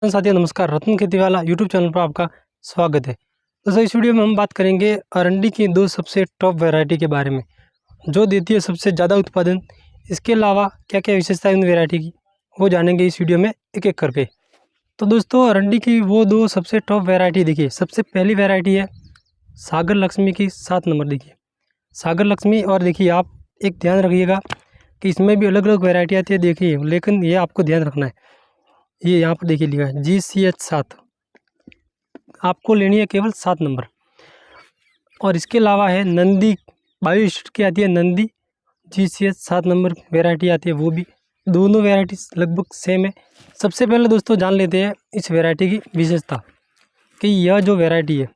साथियों नमस्कार। रत्न खेती वाला यूट्यूब चैनल पर आपका स्वागत है। दोस्तों इस वीडियो में हम बात करेंगे अरंडी की दो सबसे टॉप वैरायटी के बारे में जो देती है सबसे ज़्यादा उत्पादन। इसके अलावा क्या क्या विशेषता है उन वैरायटी की वो जानेंगे इस वीडियो में एक एक करके। तो दोस्तों अरंडी की वो दो सबसे टॉप वैरायटी देखिए। सबसे पहली वैरायटी है सागर लक्ष्मी की 7 नंबर। देखिए सागर लक्ष्मी, और देखिए आप एक ध्यान रखिएगा कि इसमें भी अलग अलग वैरायटी आती है देखिए, लेकिन ये आपको ध्यान रखना है। ये यहाँ पर देखिए लिखा है GCH 7, आपको लेनी है केवल 7 नंबर। और इसके अलावा है नंदी 22 की आती है, नंदी GCH 7 नंबर वैरायटी आती है, वो भी दोनों वैरायटी लगभग सेम है। सबसे पहले दोस्तों जान लेते हैं इस वैरायटी की विशेषता कि यह जो वैरायटी है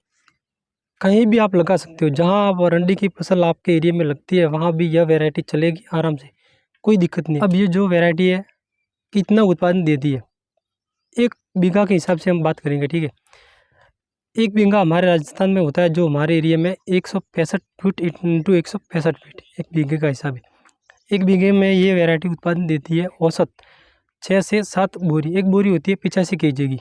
कहीं भी आप लगा सकते हो। जहाँ आप अरंडी की फसल आपके एरिया में लगती है वहाँ भी यह वैरायटी चलेगी आराम से, कोई दिक्कत नहीं। अब ये जो वैरायटी है कितना उत्पादन देती है, 1 बीघा के हिसाब से हम बात करेंगे, ठीक है। 1 बीघा हमारे राजस्थान में होता है जो हमारे एरिया में 165 फीट इंटू 165 फीट 1 बीघे का हिसाब है। 1 बीघे में ये वैरायटी उत्पादन देती है औसत 6 से 7 बोरी। 1 बोरी होती है 85 kg की।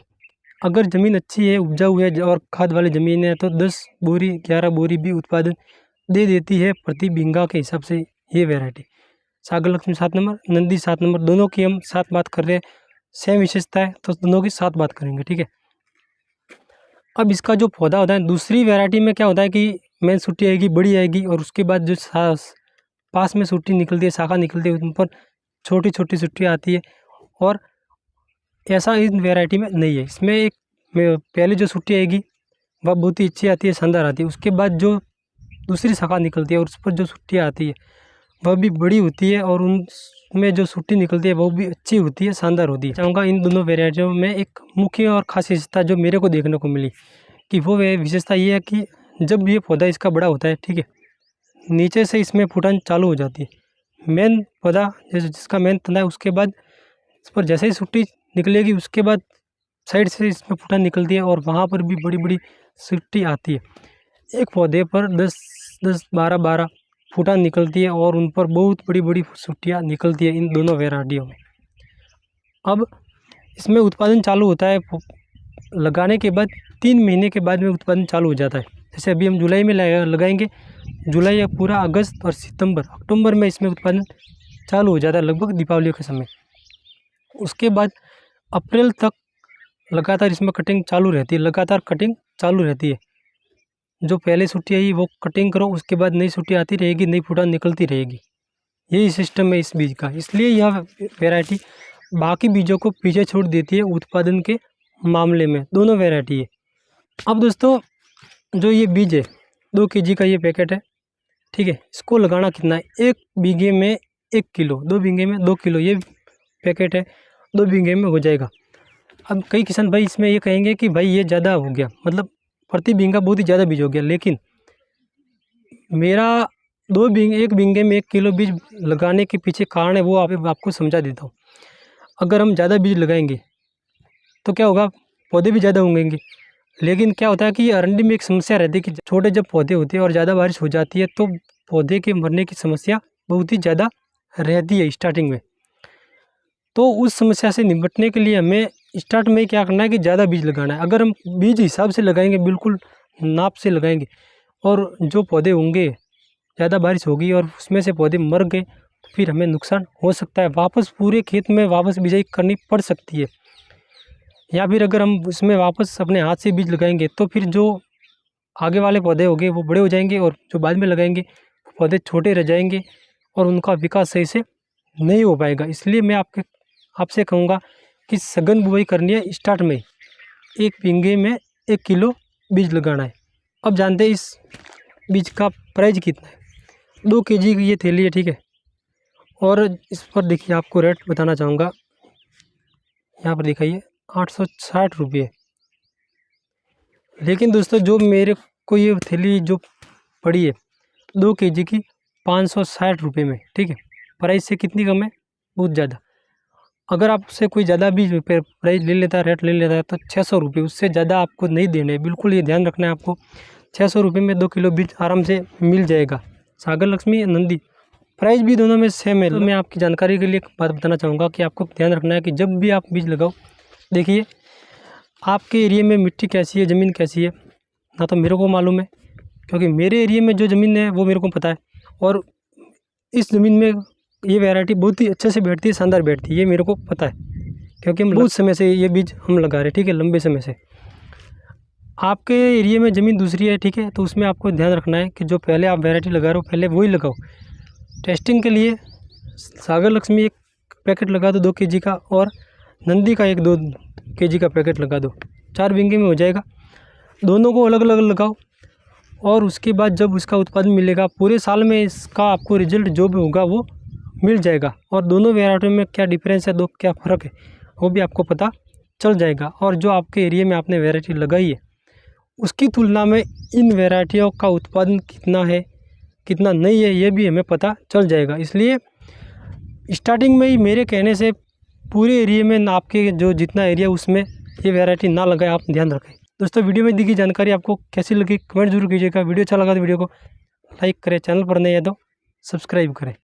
अगर ज़मीन अच्छी है, उपजाऊ है और खाद वाली ज़मीन है तो 10 बोरी 11 बोरी भी उत्पादन दे देती है प्रति बीघा के हिसाब से ये वैरायटी। सागर लक्ष्मी 7 नंबर, नंदी 7 नंबर, दोनों की हम साथ बात कर रहे हैं, सेम विशेषता है तो दोनों की साथ बात करेंगे, ठीक है। अब इसका जो पौधा होता है, दूसरी वैरायटी में क्या होता है कि मेन सूटी आएगी, बड़ी आएगी, और उसके बाद जो पास में सूटी निकलती है, शाखा निकलती है, उन पर छोटी छोटी सूटी आती है। और ऐसा इस वैरायटी में नहीं है। इसमें एक पहले जो सूटी आएगी वह बहुत ही अच्छी आती है, शानदार आती है। उसके बाद जो दूसरी शाखा निकलती है और उस पर जो सूटियाँ आती है वह भी बड़ी होती है, और उनमें जो सूटी निकलती है वो भी अच्छी होती है, शानदार होती है। चाहूँगा इन दोनों वैरायटियों में एक मुख्य और खास विशेषता जो मेरे को देखने को मिली कि वो विशेषता ये है कि जब ये पौधा इसका बड़ा होता है, ठीक है, नीचे से इसमें फूटान चालू हो जाती है। मेन पौधा जिसका मेन तना है, उसके बाद इस पर जैसे ही सूटी निकलेगी उसके बाद साइड से इसमें फूटान निकलती है और वहाँ पर भी बड़ी बड़ी सूटी आती है। एक पौधे पर 10 12 फूटान निकलती है और उन पर बहुत बड़ी बड़ी सूटियाँ निकलती है इन दोनों वैरायटियों में। अब इसमें उत्पादन चालू होता है लगाने के बाद 3 महीने के बाद में उत्पादन चालू हो जाता है। जैसे अभी हम जुलाई में लगाएंगे, जुलाई या पूरा अगस्त और सितंबर अक्टूबर में इसमें उत्पादन चालू हो जाता है, लगभग दीपावली के समय। उसके बाद अप्रैल तक लगातार इसमें कटिंग चालू रहती है, लगातार कटिंग चालू रहती है। जो पहले सूटी आई वो कटिंग करो, उसके बाद नई सूटी आती रहेगी, नई फूटान निकलती रहेगी। यही सिस्टम है इस बीज का, इसलिए यह वैरायटी बाकी बीजों को पीछे छोड़ देती है उत्पादन के मामले में। दोनों वैरायटी है। अब दोस्तों जो ये बीज है 2 kg का ये पैकेट है, ठीक है। इसको लगाना कितना है, 1 बीघे में 1 किलो, 2 बीघे में 2 किलो ये पैकेट है, 2 बीघे में हो जाएगा। अब कई किसान भाई इसमें ये कहेंगे कि भाई ये ज़्यादा हो गया, मतलब प्रति बीघा बहुत ही ज़्यादा बीज हो गया। लेकिन मेरा 1 बीघे में 1 किलो बीज लगाने के पीछे कारण है वो आपको समझा देता हूँ। अगर हम ज़्यादा बीज लगाएंगे तो क्या होगा, पौधे भी ज़्यादा होंगे। लेकिन क्या होता है कि अरंडी में एक समस्या रहती है कि छोटे जब पौधे होते हैं और ज़्यादा बारिश हो जाती है तो पौधे के मरने की समस्या बहुत ही ज़्यादा रहती है स्टार्टिंग में। तो उस समस्या से निपटने के लिए हमें स्टार्ट में क्या करना है कि ज़्यादा बीज लगाना है। अगर हम बीज हिसाब से लगाएंगे, बिल्कुल नाप से लगाएंगे, और जो पौधे होंगे ज़्यादा बारिश होगी और उसमें से पौधे मर गए तो फिर हमें नुकसान हो सकता है, वापस पूरे खेत में वापस बिजाई करनी पड़ सकती है। या फिर अगर हम उसमें वापस अपने हाथ से बीज लगाएंगे तो फिर जो आगे वाले पौधे होंगे वो बड़े हो जाएंगे और जो बाद में लगाएंगे पौधे छोटे रह जाएंगे और उनका विकास सही से नहीं हो पाएगा। इसलिए मैं आपसे कहूँगा कि सघन बुआई करनी है स्टार्ट में, 1 बीघे में 1 किलो बीज लगाना है। अब जानते हैं इस बीज का प्राइस कितना है। 2 kg की ये थैली है, ठीक है। और इस पर देखिए आपको रेट बताना चाहूँगा, यहाँ पर दिखाइए 860 रुपये। लेकिन दोस्तों जो मेरे को ये थैली जो पड़ी है 2 kg की 560 रुपये में, ठीक है। प्राइस से कितनी कम है, बहुत ज़्यादा। अगर आपसे कोई ज़्यादा भी प्राइस ले लेता है, रेट ले लेता है तो 600 रुपये, उससे ज़्यादा आपको नहीं देने, बिल्कुल ये ध्यान रखना है आपको। 600 रुपये में 2 किलो बीज आराम से मिल जाएगा। सागर लक्ष्मी नंदी प्राइस भी दोनों में सेम है। तो मैं आपकी जानकारी के लिए एक बात बताना चाहूँगा कि आपको ध्यान रखना है कि जब भी आप बीज लगाओ, देखिए आपके एरिया में मिट्टी कैसी है, ज़मीन कैसी है, ना तो मेरे को मालूम है, क्योंकि मेरे एरिया में जो ज़मीन है वो मेरे को पता है। और इस ज़मीन में ये वैरायटी बहुत ही अच्छे से बैठती है, शानदार बैठती है, ये मेरे को पता है, क्योंकि हम बहुत समय से ये बीज हम लगा रहे हैं, ठीक है, लंबे समय से। आपके एरिया में ज़मीन दूसरी है, ठीक है, तो उसमें आपको ध्यान रखना है कि जो पहले आप वैरायटी लगा रहे हो पहले वही लगाओ। टेस्टिंग के लिए सागर लक्ष्मी एक पैकेट लगा दो 2 kg का, और नंदी का 1-2 kg का पैकेट लगा दो, 4 बीघे में हो जाएगा। दोनों को अलग अलग लगाओ, और उसके बाद जब उसका उत्पादन मिलेगा पूरे साल में, इसका आपको रिजल्ट जो भी होगा वो मिल जाएगा। और दोनों वैरायटियों में क्या डिफरेंस है, दो क्या फ़र्क है, वो भी आपको पता चल जाएगा। और जो आपके एरिया में आपने वैरायटी लगाई है उसकी तुलना में इन वैरायटियों का उत्पादन कितना है कितना नहीं है, ये भी हमें पता चल जाएगा। इसलिए स्टार्टिंग में ही मेरे कहने से पूरे एरिया में, आपके जो जितना एरिया उसमें ये वैरायटी ना लगाए, आप ध्यान रखें। दोस्तों, वीडियो में दी गई जानकारी आपको कैसी लगी कमेंट जरूर कीजिएगा। वीडियो अच्छा लगा तो वीडियो को लाइक करें, चैनल पर नए हैं तो सब्सक्राइब करें।